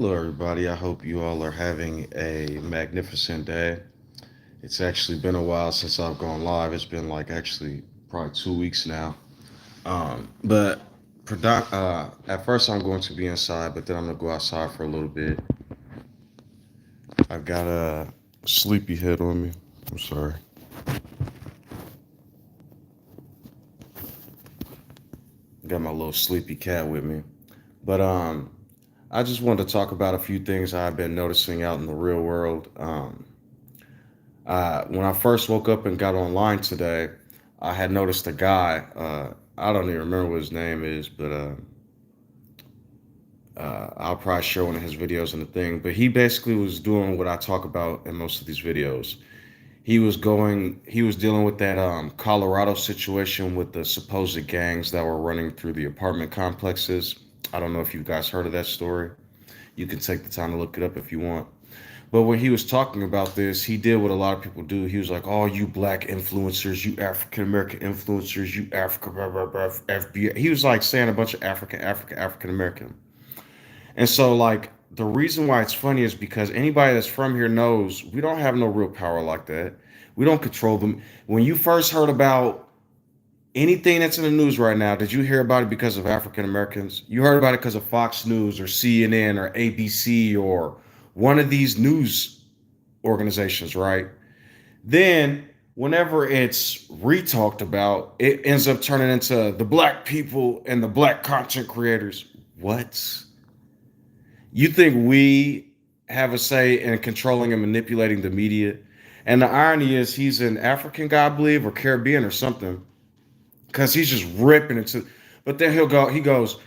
Hello, everybody. I hope you all are having a magnificent day. It's actually been a while since I've gone live. It's been like actually probably 2 weeks now. But at first, I'm going to be inside, but then I'm going to go outside for a little bit. I've got a sleepy head on me. I'm sorry. Got my little sleepy cat with me. But I just wanted to talk about a few things I've been noticing out in the real world. When I first woke up and got online today, I had noticed a guy. I don't even remember what his name is, but I'll probably show one of his videos in the thing. But he basically was doing what I talk about in most of these videos. He was dealing with that Colorado situation with the supposed gangs that were running through the apartment complexes. I don't know if you guys heard of that story. You can take the time to look it up if you want. But when he was talking about this, he did what a lot of people do. He was like, "Oh, you black influencers, you African American influencers, you Africa, blah, blah, blah, FBI." He was like saying a bunch of African American. And so, like, the reason why it's funny is because anybody that's from here knows we don't have no real power like that. We don't control them. When you first heard about anything that's in the news right now, did you hear about it because of African Americans? You heard about it because of Fox News or CNN or ABC or one of these news organizations, right? Then, whenever it's re-talked about, it ends up turning into the black people and the black content creators. What? You think we have a say in controlling and manipulating the media? And the irony is, he's an African guy, I believe, or Caribbean or something, because he's just ripping into. But then he goes,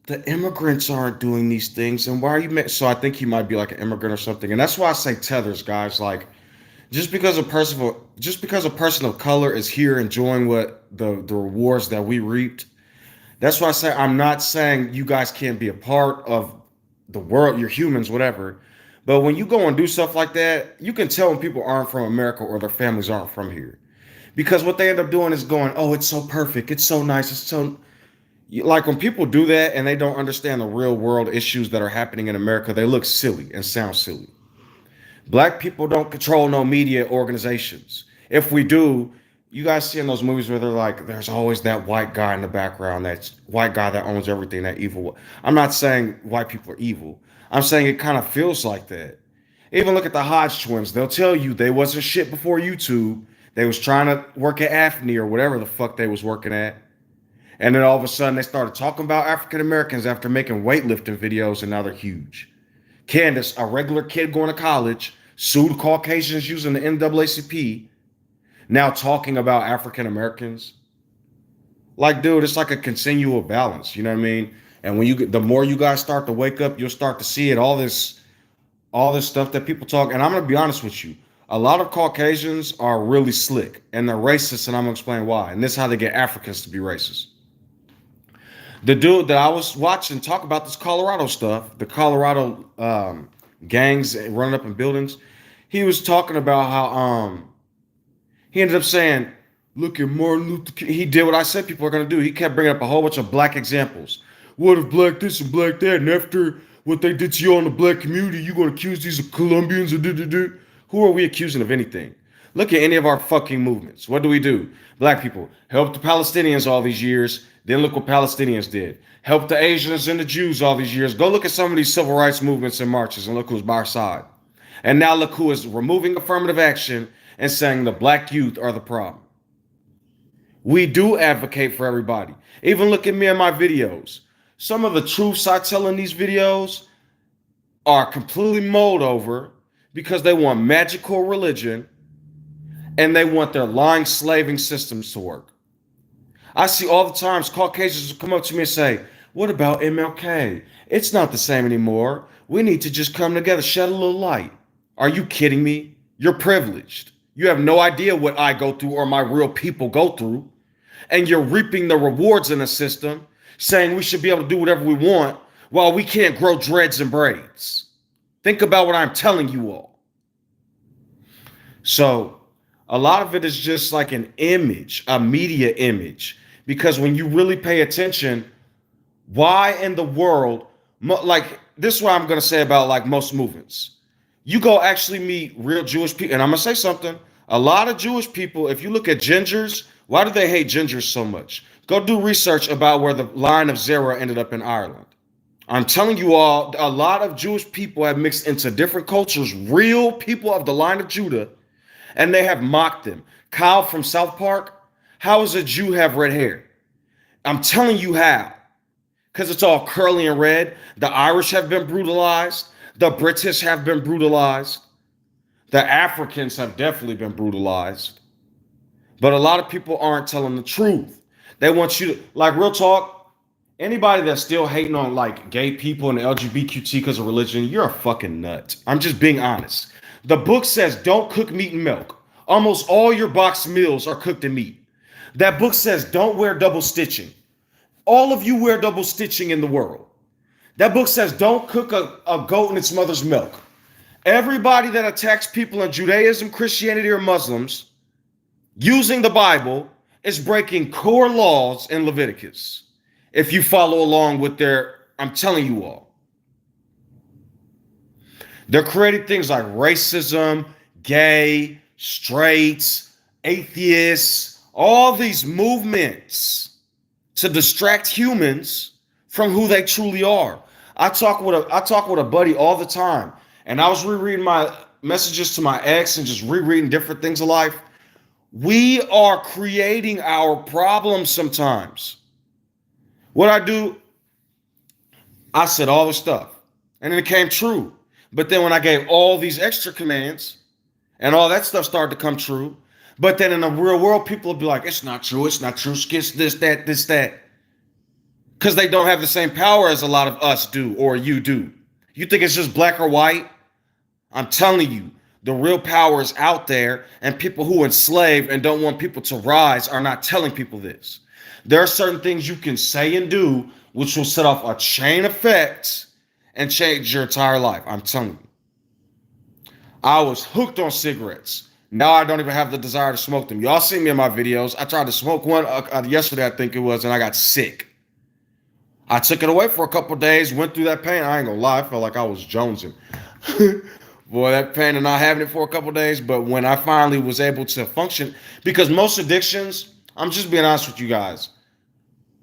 the immigrants aren't doing these things, and why are you? So I think he might be like an immigrant or something, and that's why I say tethers, guys. Like, just because a person of color is here enjoying what the rewards that we reaped, that's why I say I'm not saying you guys can't be a part of the world, you're humans, whatever. But when you go and do stuff like that, you can tell when people aren't from America or their families aren't from here. Because what they end up doing is going, "Oh, it's so perfect, it's so nice, it's so," like when people do that and they don't understand the real world issues that are happening in America, they look silly and sound silly. Black people don't control no media organizations. If we do, you guys see in those movies where they're like, there's always that white guy in the background, that white guy that owns everything, that evil. I'm not saying white people are evil. I'm saying it kind of feels like that. Even look at the Hodge twins. They'll tell you they wasn't shit before YouTube. They was trying to work at AFNI or whatever the fuck they was working at. And then all of a sudden they started talking about African Americans after making weightlifting videos, and now they're huge. Candace, a regular kid going to college, sued Caucasians using the NAACP, now talking about African Americans. Like, dude, it's like a continual balance. You know what I mean? And when the more you guys start to wake up, you'll start to see it. All this stuff that people talk. And I'm gonna be honest with you. A lot of Caucasians are really slick and they're racist, and I'm gonna explain why. And this is how they get Africans to be racist. The dude that I was watching talk about this Colorado stuff, the Colorado gangs running up in buildings, he was talking about how he ended up saying, "Look at Martin Luther King." He did what I said people are going to do. He kept bringing up a whole bunch of black examples. What if black this and black that? And after what they did to you on the black community, you going to accuse these of Colombians and da-da-da? Who are we accusing of anything? Look at any of our fucking movements. What do? Black people helped the Palestinians all these years. Then look what Palestinians did. Helped the Asians and the Jews all these years. Go look at some of these civil rights movements and marches and look who's by our side. And now look who is removing affirmative action and saying the black youth are the problem. We do advocate for everybody. Even look at me and my videos. Some of the truths I tell in these videos are completely mulled over because they want magical religion and they want their lying slaving systems to work. I see all the times Caucasians will come up to me and say, "What about MLK? It's not the same anymore. We need to just come together, shed a little light." Are you kidding me? You're privileged. You have no idea what I go through or my real people go through. And you're reaping the rewards in the system, saying we should be able to do whatever we want while we can't grow dreads and braids. Think about what I'm telling you all. So, a lot of it is just like an image, a media image. Because when you really pay attention, why in the world Like this is what I'm gonna say about like most movements. You go actually meet real Jewish people, and I'm gonna say something. A lot of Jewish people, if you look at gingers, why do they hate gingers so much? Go do research about where the line of Zerah ended up in Ireland. I'm telling you all, a lot of Jewish people have mixed into different cultures, real people of the line of Judah, and they have mocked them. Kyle from South Park, how does a Jew have red hair? I'm telling you how. Because it's all curly and red. The Irish have been brutalized. The British have been brutalized. The Africans have definitely been brutalized. But a lot of people aren't telling the truth. They want you to, like, real talk, anybody that's still hating on, like, gay people and LGBTQ because of religion, you're a fucking nut. I'm just being honest. The book says don't cook meat and milk. Almost all your boxed meals are cooked in meat. That book says don't wear double stitching. All of you wear double stitching in the world. That book says don't cook a goat in its mother's milk. Everybody that attacks people in Judaism, Christianity, or Muslims using the Bible is breaking core laws in Leviticus. If you follow along with their, I'm telling you all. They're creating things like racism, gay, straights, atheists, all these movements to distract humans from who they truly are. I talk with a buddy all the time, and I was rereading my messages to my ex and just rereading different things in life. We are creating our problems sometimes. What I do, I said all this stuff, and then it came true. But then when I gave all these extra commands, and all that stuff started to come true, but then in the real world, people will be like, it's not true, it's not true, it's this, that, this, that. Because they don't have the same power as a lot of us do, or you do. You think it's just black or white? I'm telling you, the real power is out there, and people who enslave and don't want people to rise are not telling people this. There are certain things you can say and do which will set off a chain effect and change your entire life. I'm telling you. I was hooked on cigarettes. Now I don't even have the desire to smoke them. Y'all see me in my videos. I tried to smoke one yesterday, I think it was, and I got sick. I took it away for a couple days, went through that pain. I ain't gonna lie, I felt like I was jonesing. Boy, that pain of not having it for a couple days. But when I finally was able to function, because most addictions, I'm just being honest with you guys.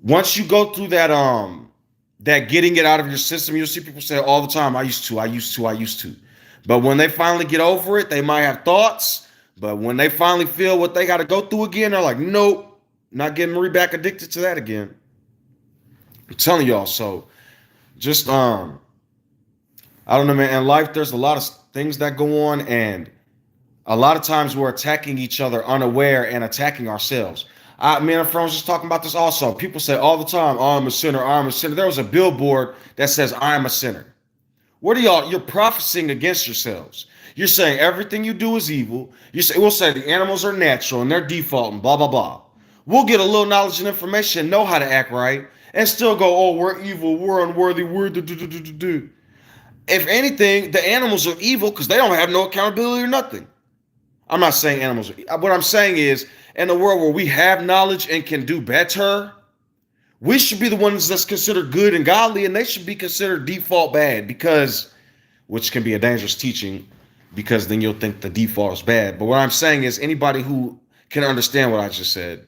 Once you go through that getting it out of your system, you'll see people say all the time, I used to. But when they finally get over it, they might have thoughts. But when they finally feel what they got to go through again, they're like, nope, not getting Marie back addicted to that again. I'm telling y'all. So just, I don't know, man. In life, there's a lot of things that go on. And a lot of times we're attacking each other unaware and attacking ourselves. Me and a friend was just talking about this also. People say all the time, oh, I'm a sinner, I'm a sinner. There was a billboard that says, I am a sinner. What are y'all? You're prophesying against yourselves. You're saying everything you do is evil. We'll say the animals are natural and they're default and blah, blah, blah. We'll get a little knowledge and information, know how to act right, and still go, oh, we're evil, we're unworthy, we're do. If anything, the animals are evil because they don't have no accountability or nothing. I'm not saying animals are. What I'm saying is, in a world where we have knowledge and can do better, we should be the ones that's considered good and godly, and they should be considered default bad, which can be a dangerous teaching, because then you'll think the default is bad. But what I'm saying is, anybody who can understand what I just said,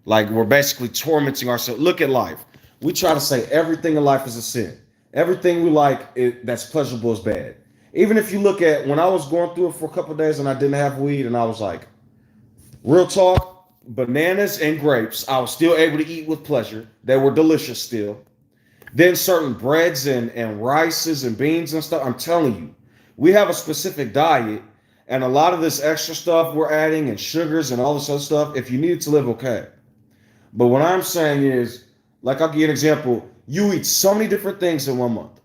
like, we're basically tormenting ourselves. Look at life. We try to say everything in life is a sin. Everything we like that's pleasurable is bad. Even if you look at when I was going through it for a couple of days and I didn't have weed, and I was like, real talk, bananas and grapes, I was still able to eat with pleasure. They were delicious still. Then certain breads and rices and beans and stuff, I'm telling you, we have a specific diet, and a lot of this extra stuff we're adding and sugars and all this other stuff, if you need it to live, okay. But what I'm saying is, like, I'll give you an example. You eat so many different things in 1 month.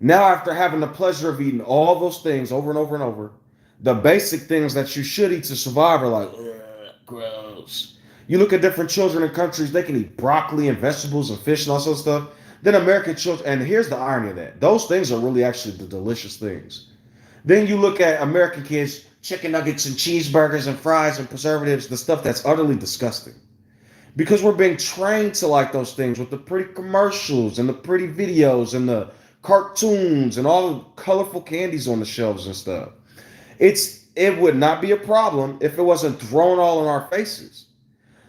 Now, after having the pleasure of eating all those things over and over and over, the basic things that you should eat to survive are like, gross. You look at different children in countries, they can eat broccoli and vegetables and fish and all sorts of stuff. Then American children, and here's the irony of that, those things are really actually the delicious things. Then you look at American kids, chicken nuggets and cheeseburgers and fries and preservatives, the stuff that's utterly disgusting. because we're being trained to like those things with the pretty commercials and the pretty videos and the cartoons and all the colorful candies on the shelves and stuff. It would not be a problem if it wasn't thrown all in our faces.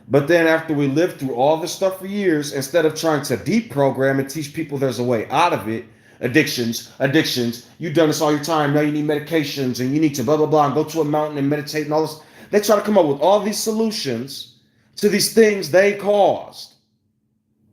But then after we lived through all this stuff for years, instead of trying to deprogram and teach people there's a way out of it, addictions, you've done this all your time, now you need medications and you need to blah, blah, blah, and go to a mountain and meditate and all this. They try to come up with all these solutions to these things they caused,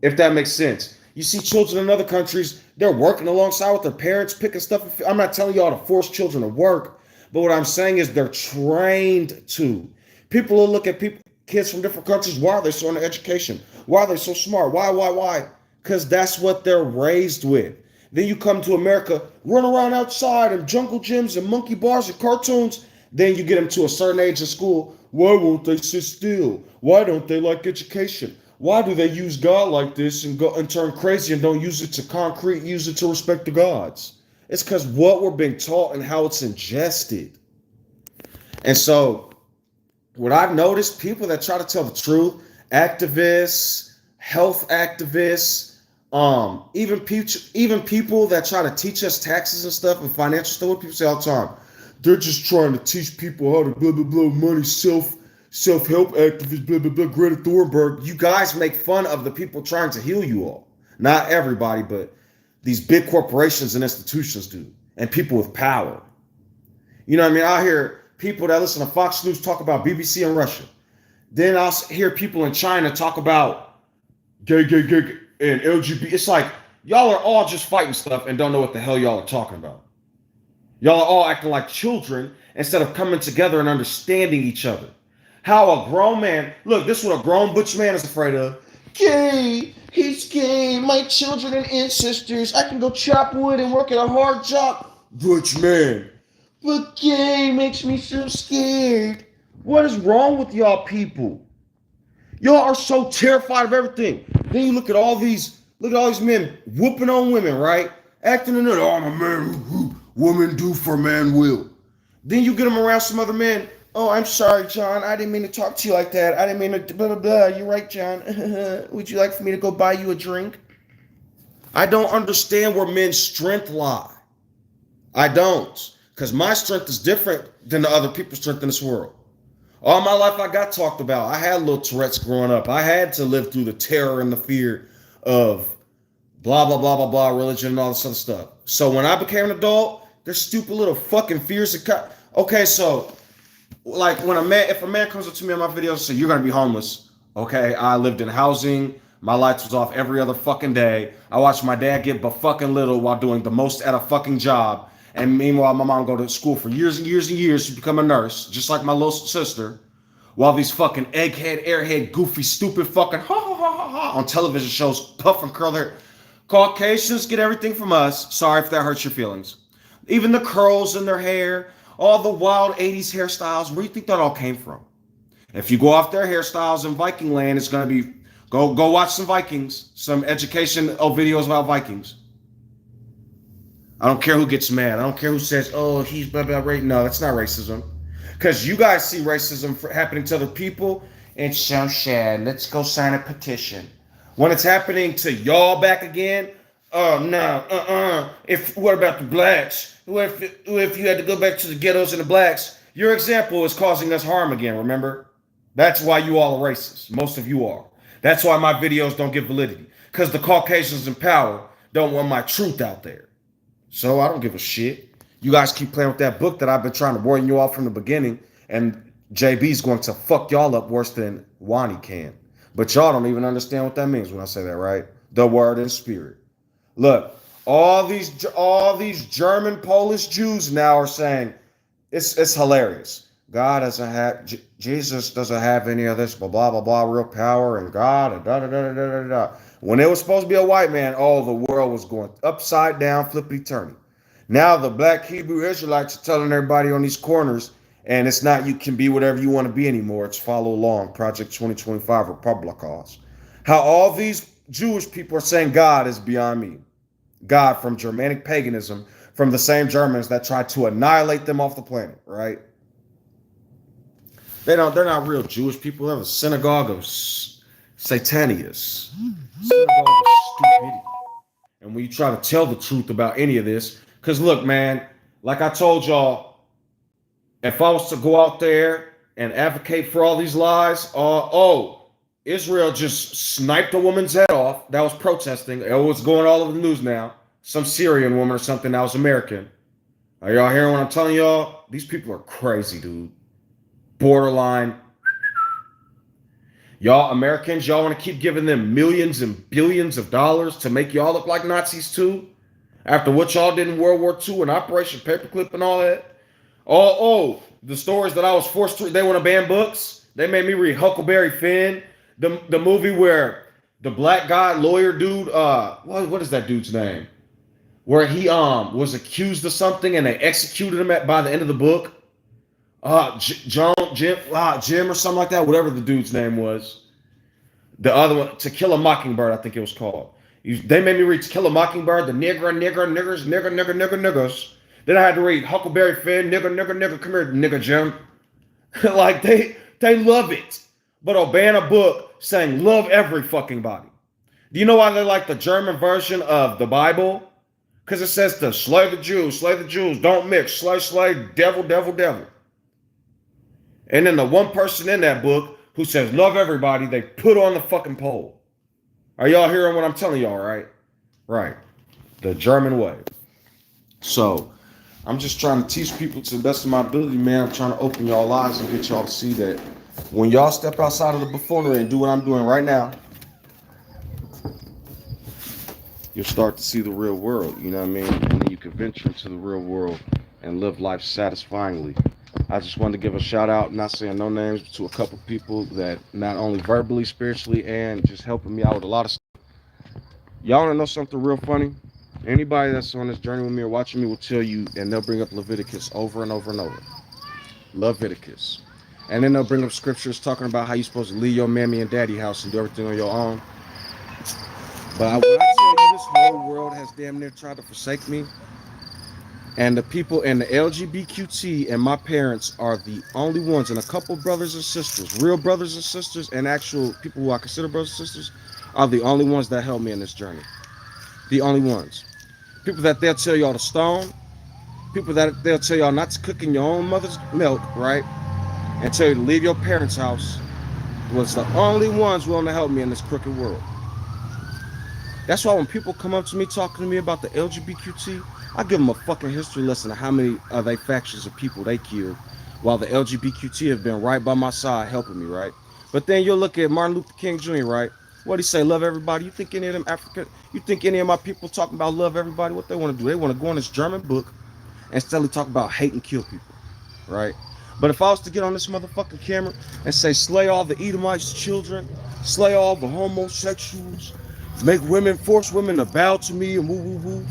if that makes sense. You see children in other countries, they're working alongside with their parents, picking stuff. I'm not telling y'all to force children to work, but what I'm saying is they're trained to. People will look at kids from different countries. Why are they so into education? Why are they so smart? Why? Because that's what they're raised with. Then you come to America, run around outside in jungle gyms and monkey bars and cartoons. Then you get them to a certain age in school. Why won't they sit still? Why don't they like education? Why do they use God like this and go and turn crazy and don't use it to concrete, use it to respect the gods? It's because what we're being taught and how it's ingested. And so what I've noticed, people that try to tell the truth, activists, health activists, even people that try to teach us taxes and stuff and financial stuff, what people say all the time, they're just trying to teach people how to blah, blah, blah, money, self-help activists, blah, blah, blah, Greta Thunberg. You guys make fun of the people trying to heal you all. Not everybody, but these big corporations and institutions do. And people with power. You know what I mean? I hear people that listen to Fox News talk about BBC in Russia. Then I'll hear people in China talk about gay, and LGBT. It's like, y'all are all just fighting stuff and don't know what the hell y'all are talking about. Y'all are all acting like children instead of coming together and understanding each other. How a grown man, look, this is what a grown butch man is afraid of. Gay, he's gay, my children and ancestors, I can go chop wood and work at a hard job. Butch man, but gay makes me so scared. What is wrong with y'all people? Y'all are so terrified of everything. Then you look at all these men whooping on women, right? Acting in it, oh, I'm a man, woman do for man will. Then you get them around some other men. Oh, I'm sorry, John. I didn't mean to talk to you like that. I didn't mean to blah, blah, blah. You're right, John. Would you like for me to go buy you a drink? I don't understand where men's strength lie. I don't. Because my strength is different than the other people's strength in this world. All my life I got talked about. I had little Tourette's growing up. I had to live through the terror and the fear of blah, blah, blah, blah, blah, religion and all this other stuff. So when I became an adult, there's stupid little fucking fears. Okay, so like if a man comes up to me in my videos and says, you're going to be homeless. Okay, I lived in housing. My lights was off every other fucking day. I watched my dad get fucking little while doing the most at a fucking job. And meanwhile, my mom go to school for years and years and years to become a nurse, just like my little sister. While these fucking egghead, airhead, goofy, stupid fucking on television shows puff and curl their Caucasians get everything from us. Sorry if that hurts your feelings. Even the curls in their hair, all the wild 80s hairstyles. Where do you think that all came from? If you go off their hairstyles in Viking land, it's going to be go watch some Vikings, some educational videos about Vikings. I don't care who gets mad. I don't care who says, oh, he's blah, blah, blah. No, that's not racism. Because you guys see racism happening to other people. It's so sad. Let's go sign a petition. When it's happening to y'all back again, oh, no, what about the blacks? What if you had to go back to the ghettos and the blacks? Your example is causing us harm again, remember? That's why you all are racist. Most of you are. That's why my videos don't get validity. Because the Caucasians in power don't want my truth out there. So I don't give a shit. You guys keep playing with that book that I've been trying to warn you all from the beginning, and JB's going to fuck y'all up worse than Juannie can. But y'all don't even understand what that means when I say that, right? The word and spirit. Look, all these German, Polish Jews now are saying it's hilarious. God doesn't have Jesus doesn't have any of this blah blah blah blah real power and God and da da da da da da. When it was supposed to be a white man, the world was going upside down, flippity-turny. Now the black Hebrew Israelites are telling everybody on these corners, and it's not you can be whatever you want to be anymore. It's follow along, Project 2025, Republicans. How all these Jewish people are saying God is beyond me. God from Germanic paganism, from the same Germans that tried to annihilate them off the planet, right? They're not real Jewish people. They're the synagogue of Satanius. Synagogue of stupidity. And when you try to tell the truth about any of this, because look, man, like I told y'all, if I was to go out there and advocate for all these lies, Israel just sniped a woman's head off that was protesting. It's going all over the news now. Some Syrian woman or something that was American. Are y'all hearing what I'm telling y'all? These people are crazy, dude. Borderline. Y'all Americans, y'all want to keep giving them millions and billions of dollars to make y'all look like Nazis too? After what y'all did in World War II and Operation Paperclip and all that? The stories that I was forced to, they want to ban books. They made me read Huckleberry Finn, the movie where the black guy, lawyer dude, what is that dude's name? Where he was accused of something and they executed him by the end of the book. Jim or something like that, whatever the dude's name was. The other one, To Kill a Mockingbird, I think it was called. They made me read To Kill a Mockingbird, the niggers. Then I had to read Huckleberry Finn, nigger, come here, nigger Jim. Like they love it. But I'll ban a book saying love every fucking body. Do you know why they like the German version of the Bible? Because it says to slay the Jews, don't mix, slay, devil. And then the one person in that book who says love everybody, they put on the fucking pole. Are y'all hearing what I'm telling y'all, right? Right. The German way. So I'm just trying to teach people to the best of my ability, man. I'm trying to open y'all eyes and get y'all to see that when y'all step outside of the buffoonery and do what I'm doing right now, you'll start to see the real world, you know what I mean? And then you can venture into the real world and live life satisfyingly. I just wanted to give a shout out, not saying no names, but to a couple people that not only verbally, spiritually, and just helping me out with a lot of stuff. Y'all want to know something real funny? Anybody that's on this journey with me or watching me will tell you, and they'll bring up Leviticus over and over and over. Leviticus. And then they'll bring up scriptures talking about how you're supposed to leave your mammy and daddy house and do everything on your own. But when I tell you this whole world has damn near tried to forsake me, and the people in the LGBTQ and my parents are the only ones, and a couple brothers and sisters, real brothers and sisters, and actual people who I consider brothers and sisters, are the only ones that helped me in this journey. The only ones. People that they'll tell y'all to stone, people that they'll tell y'all not to cook in your own mother's milk, right? And tell you to leave your parents' house, was the only ones willing to help me in this crooked world. That's why when people come up to me talking to me about the LGBTQ, I give them a fucking history lesson of how many of they factions of people they killed, while the LGBTQ have been right by my side helping me, right? But then you'll look at Martin Luther King Jr., right? What'd he say? Love everybody. You think any of them African, you think any of my people talking about love everybody? What they want to do? They want to go in this German book and steadily talk about hate and kill people, right? But if I was to get on this motherfucking camera and say slay all the Edomites' children, slay all the homosexuals, force women to bow to me and woo,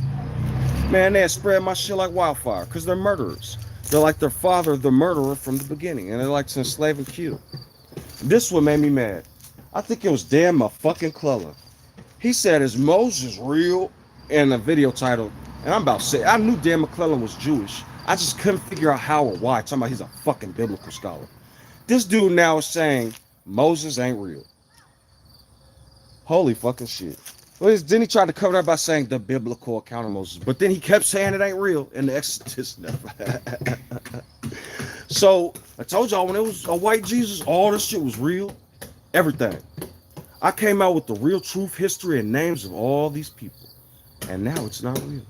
man, they'd spread my shit like wildfire because they're murderers. They're like their father, the murderer from the beginning, and they like to enslave and kill. This one made me mad. I think it was Dan McClellan. He said, "Is Moses real?" in the video title, and I'm about to say, I knew Dan McClellan was Jewish. I just couldn't figure out how or why. Talking about he's a fucking biblical scholar. This dude now is saying Moses ain't real. Holy fucking shit. Then he tried to cover that by saying the biblical account of Moses. But then he kept saying it ain't real in the Exodus. So I told y'all when it was a white Jesus, all this shit was real. Everything. I came out with the real truth, history, and names of all these people. And now it's not real.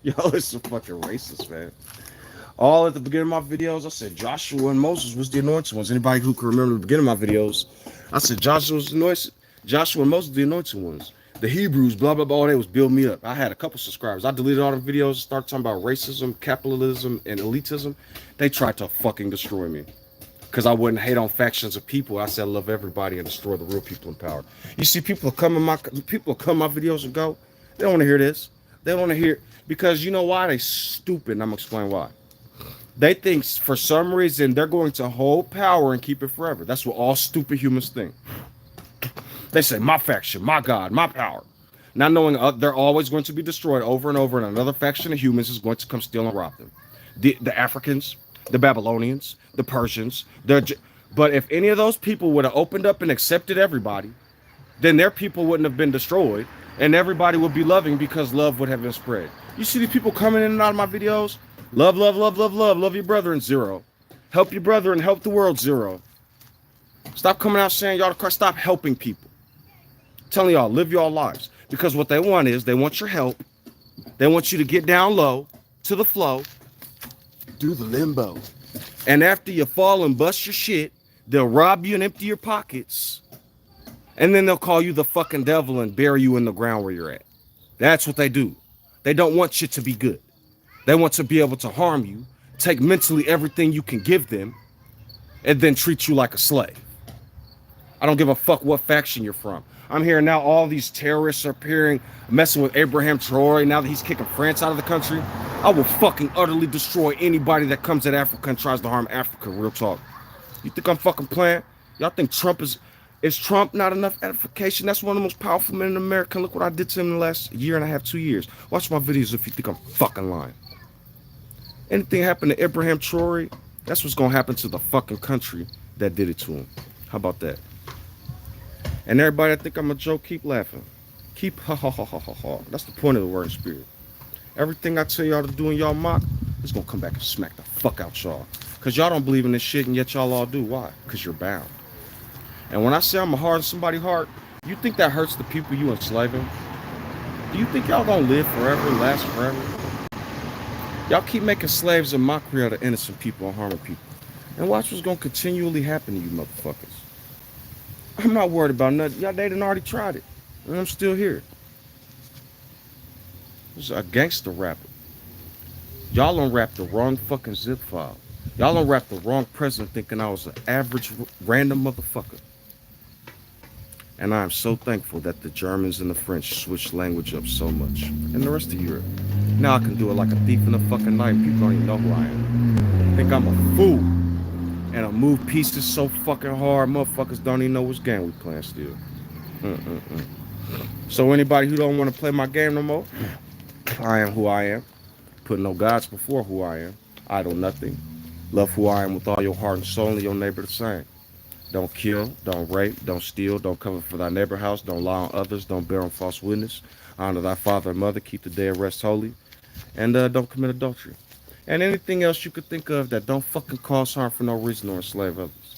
Y'all are some fucking racist, man. All at the beginning of my videos, I said Joshua and Moses was the anointed ones. Anybody who can remember the beginning of my videos, I said Joshua was anointed. Joshua and Moses the anointed ones. The Hebrews, blah, blah, blah, they was building me up. I had a couple subscribers. I deleted all the videos, started talking about racism, capitalism, and elitism. They tried to fucking destroy me. Because I wouldn't hate on factions of people. I said love everybody and destroy the real people in power. You see, people come in my videos and go, they don't want to hear this. They don't want to hear, because you know why? They stupid, and I'm going to explain why. They think for some reason they're going to hold power and keep it forever. That's what all stupid humans think. They say, my faction, my God, my power. Not knowing they're always going to be destroyed over and over, and another faction of humans is going to come steal and rob them. The Africans, the Babylonians, the Persians, But if any of those people would have opened up and accepted everybody, then their people wouldn't have been destroyed, and everybody would be loving because love would have been spread. You see these people coming in and out of my videos? Love, love, love, love, love, love your brother and zero. Help your brother and help the world zero. Stop coming out saying y'all the Christ. Stop helping people. I'm telling y'all, live your lives. Because what they want is they want your help. They want you to get down low to the flow, do the limbo. And after you fall and bust your shit, they'll rob you and empty your pockets. And then they'll call you the fucking devil and bury you in the ground where you're at. That's what they do. They don't want shit to be good. They want to be able to harm you, take mentally everything you can give them, and then treat you like a slave. I don't give a fuck what faction you're from. I'm hearing now all these terrorists are appearing, messing with Abraham Traore now that he's kicking France out of the country. I will fucking utterly destroy anybody that comes at Africa and tries to harm Africa. Real talk. You think I'm fucking playing? Y'all think Trump is Trump not enough edification? That's one of the most powerful men in America. Look what I did to him in the last year and a half, 2 years. Watch my videos if you think I'm fucking lying. Anything happened to Abraham Traore, that's what's gonna happen to the fucking country that did it to him. How about that? And everybody that think I'm a joke, keep laughing. Keep ha ha ha ha ha ha. That's the point of the word in spirit. Everything I tell y'all to do and y'all mock, it's gonna come back and smack the fuck out y'all. Cause y'all don't believe in this shit and yet y'all all do. Why? Cause you're bound. And when I say I'm a hard somebody's heart, you think that hurts the people you enslaving? Do you think y'all gonna live forever, last forever? Y'all keep making slaves a mockery of the innocent people and harming people. And watch what's gonna continually happen to you motherfuckers. I'm not worried about nothing. Y'all, they done already tried it. And I'm still here. This is a gangster rapper. Y'all unwrapped the wrong fucking zip file. Y'all unwrapped the wrong president thinking I was an average random motherfucker. And I am so thankful that the Germans and the French switched language up so much. And the rest of Europe. Now I can do it like a thief in the fucking night. People don't even know who I am. Think I'm a fool. And I move pieces so fucking hard, motherfuckers don't even know which game we playing still. So anybody who don't want to play my game no more, I am who I am. Put no gods before who I am. Idle nothing. Love who I am with all your heart and soul, and your neighbor the same. Don't kill, don't rape, don't steal, don't cover for thy neighbor house, don't lie on others, don't bear on false witness. Honor thy father and mother, keep the day of rest holy, and don't commit adultery. And anything else you could think of that don't fucking cause harm for no reason or enslave others.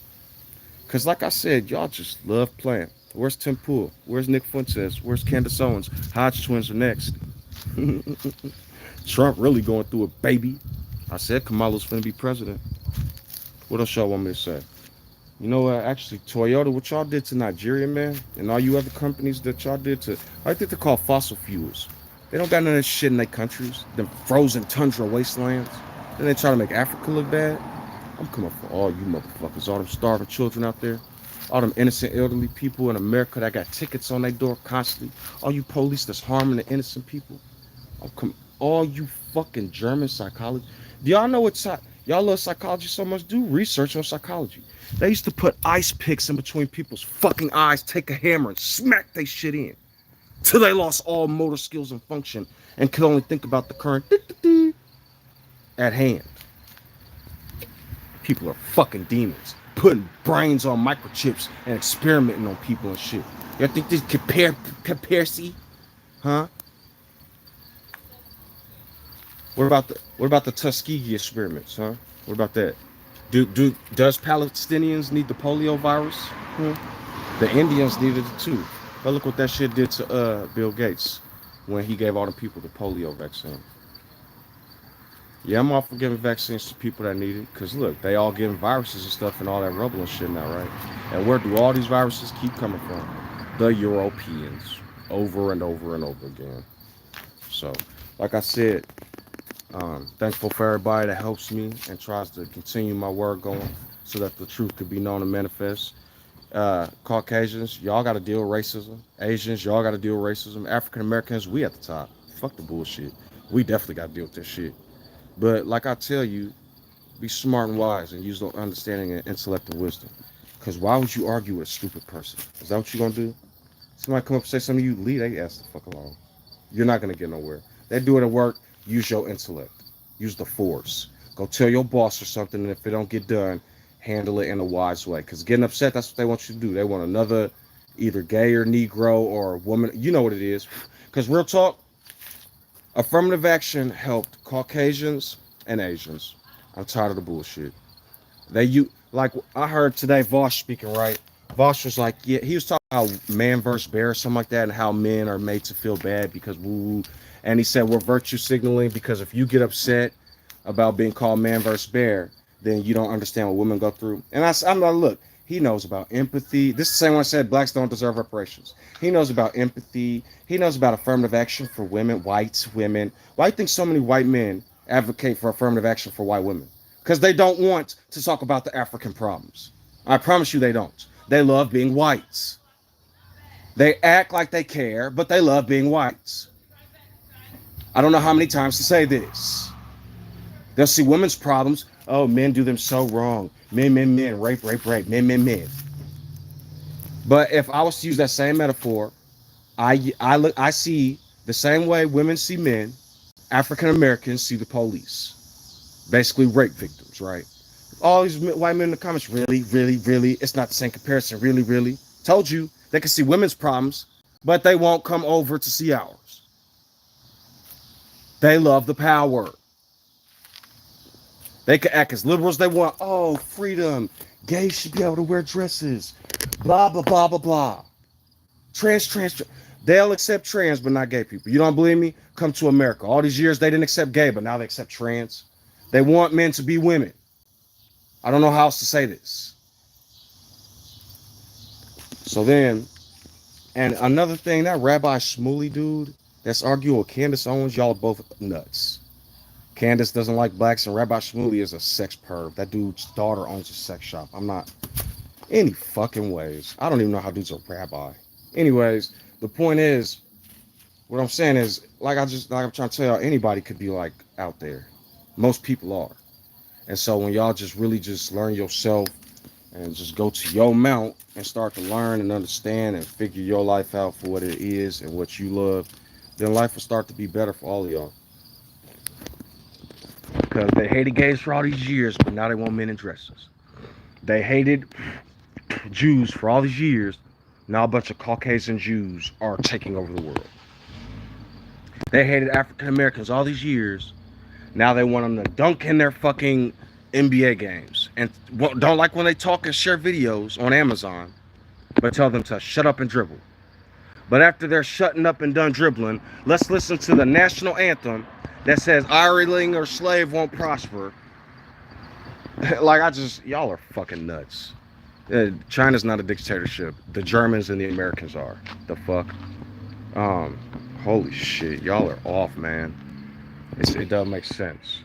Because like I said, y'all just love playing. Where's Tim Pool? Where's Nick Fuentes? Where's Candace Owens? Hodge twins are next. Trump really going through it, baby. I said Kamala's finna be president. What else y'all want me to say? You know what? Actually, Toyota, what y'all did to Nigeria, man, and all you other companies that y'all did to, I think they're called fossil fuels. They don't got none of this shit in their countries. Them frozen tundra wastelands. Then they try to make Africa look bad. I'm coming for all you motherfuckers. All them starving children out there. All them innocent elderly people in America that got tickets on their door constantly. All you police that's harming the innocent people. All you fucking German psychology. Do y'all know what y'all love psychology so much? Do research on psychology. They used to put ice picks in between people's fucking eyes, take a hammer and smack they shit in. Till they lost all motor skills and function and could only think about the current at hand. People are fucking demons, putting brains on microchips and experimenting on people and shit. Y'all think this conspiracy? Huh? What about the Tuskegee experiments, huh? What about that? Does Palestinians need the polio virus? The Indians needed it too. But look what that shit did to Bill Gates when he gave all the people the polio vaccine. Yeah, I'm all for giving vaccines to people that need it. Because look, they all getting viruses and stuff and all that rubble and shit now, right? And where do all these viruses keep coming from? The Europeans. Over and over and over again. So, like I said, thankful for everybody that helps me and tries to continue my work going so that the truth could be known and manifest. Caucasians, y'all got to deal with racism. Asians, y'all got to deal with racism. African Americans, we at the top. Fuck the bullshit. We definitely got to deal with this shit. But like I tell you, be smart and wise and use the understanding and intellect and wisdom. Because why would you argue with a stupid person? Is that what you're going to do? Somebody come up and say something to you, leave they ass the fuck alone. You're not going to get nowhere. They do it at work, use your intellect. Use the force. Go tell your boss or something, and if it don't get done, handle it in a wise way. Because getting upset, that's what they want you to do. They want another either gay or Negro or woman. You know what it is. Because real talk, affirmative action helped Caucasians and Asians. I'm tired of the bullshit. You like I heard today Vosh speaking, right? Vosh was like, yeah, he was talking about man versus bear or something like that, and how men are made to feel bad because woo. And he said we're virtue signaling because if you get upset about being called man versus bear, then you don't understand what women go through. And I'm like, look, he knows about empathy. This is the same one said blacks don't deserve reparations. He knows about empathy. He knows about affirmative action for women, whites, women. Why do you think so many white men advocate for affirmative action for white women? Because they don't want to talk about the African problems. I promise you they don't. They love being whites. They act like they care, but they love being whites. I don't know how many times to say this. They'll see women's problems. Oh, men do them so wrong. Men, rape, men. But if I was to use that same metaphor, I see the same way women see men, African Americans see the police. Basically rape victims, right? All these white men in the comments, really, it's not the same comparison, really. Told you, they can see women's problems, but they won't come over to see ours. They love the power. They can act as liberal as they want. Oh, freedom. Gays should be able to wear dresses. Blah, blah, blah, blah, blah. Trans. They'll accept trans, but not gay people. You don't believe me? Come to America. All these years, they didn't accept gay, but now they accept trans. They want men to be women. I don't know how else to say this. So then, and another thing, that Rabbi Shmuley dude that's arguing with Candace Owens, y'all are both nuts. Candace doesn't like blacks, and Rabbi Shmuley is a sex perv. That dude's daughter owns a sex shop. I'm not any fucking ways. I don't even know how dude's a rabbi. Anyways, the point is, what I'm saying is, like I'm trying to tell y'all, anybody could be like out there. Most people are. And so when y'all just really just learn yourself and just go to your mount and start to learn and understand and figure your life out for what it is and what you love, then life will start to be better for all of y'all. Because they hated gays for all these years, but now they want men in dresses. They hated Jews for all these years. Now a bunch of Caucasian Jews are taking over the world. They hated African Americans all these years. Now they want them to dunk in their fucking NBA games. And don't like when they talk and share videos on Amazon, but tell them to shut up and dribble. But after they're shutting up and done dribbling, let's listen to the national anthem that says hireling or slave won't prosper. Y'all are fucking nuts. China's not a dictatorship. The Germans and the Americans are. The fuck? Holy shit. Y'all are off, man. It doesn't make sense.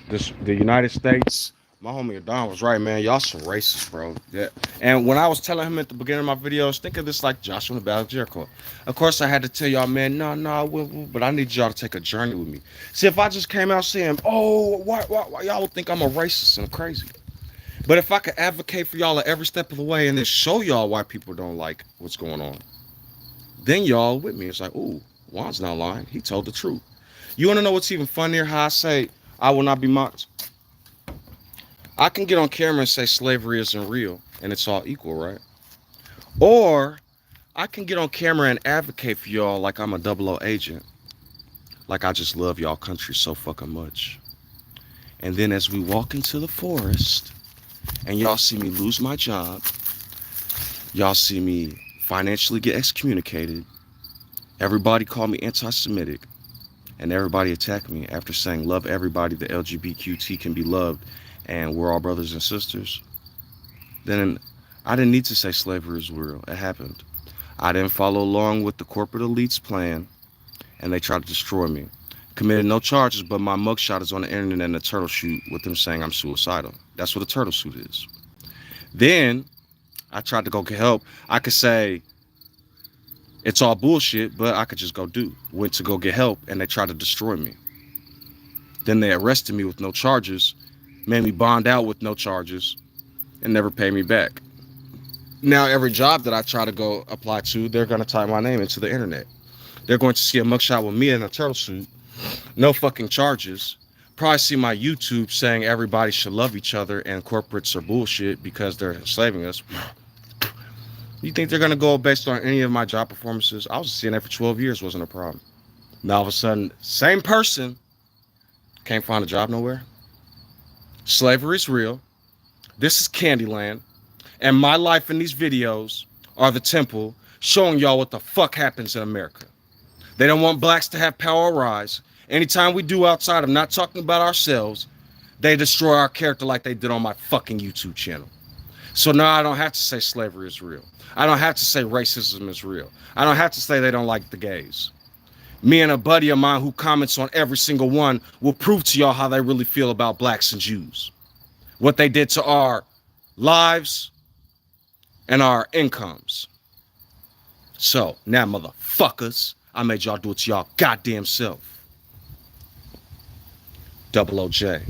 The United States, my homie Adon was right, man. Y'all some racist, bro. Yeah. And when I was telling him at the beginning of my videos, think of this like Joshua in the Battle of Jericho. Of course, I had to tell y'all, man, no, but I need y'all to take a journey with me. See, if I just came out saying, oh, why y'all would think I'm a racist and crazy. But if I could advocate for y'all at every step of the way and then show y'all why people don't like what's going on, then y'all with me. It's like, ooh, Juan's not lying. He told the truth. You want to know what's even funnier? How I say, I will not be mocked. I can get on camera and say slavery isn't real and it's all equal, right? Or I can get on camera and advocate for y'all like I'm a 00 agent. Like I just love y'all country so fucking much. And then as we walk into the forest and y'all see me lose my job, y'all see me financially get excommunicated, everybody call me anti-Semitic, and everybody attack me after saying love everybody, the LGBTQ can be loved, and we're all brothers and sisters, then I didn't need to say slavery is real. It happened. I didn't follow along with the corporate elite's plan, and they tried to destroy me. Committed no charges, but my mugshot is on the internet in a turtle shoot with them saying I'm suicidal. That's what a turtle suit is. Then I tried to go get help. I could say it's all bullshit, but I could just went to go get help, and they tried to destroy me. Then they arrested me with no charges, made me bond out with no charges, and never paid me back. Now every job that I try to go apply to, they're going to type my name into the internet. They're going to see a mugshot with me in a turtle suit, no fucking charges, probably see my YouTube saying everybody should love each other and corporates are bullshit because they're enslaving us. You think they're gonna go based on any of my job performances? I was seeing that for 12 years, wasn't a problem. Now all of a sudden, same person can't find a job nowhere. Slavery is real. This is Candyland. And my life in these videos are the temple showing y'all what the fuck happens in America. They don't want blacks to have power or rise. Anytime we do outside of not talking about ourselves, they destroy our character like they did on my fucking YouTube channel. So now I don't have to say slavery is real. I don't have to say racism is real. I don't have to say they don't like the gays. Me and a buddy of mine who comments on every single one will prove to y'all how they really feel about blacks and Jews. What they did to our lives and our incomes. So now, motherfuckers, I made y'all do it to y'all goddamn self. Double OJ.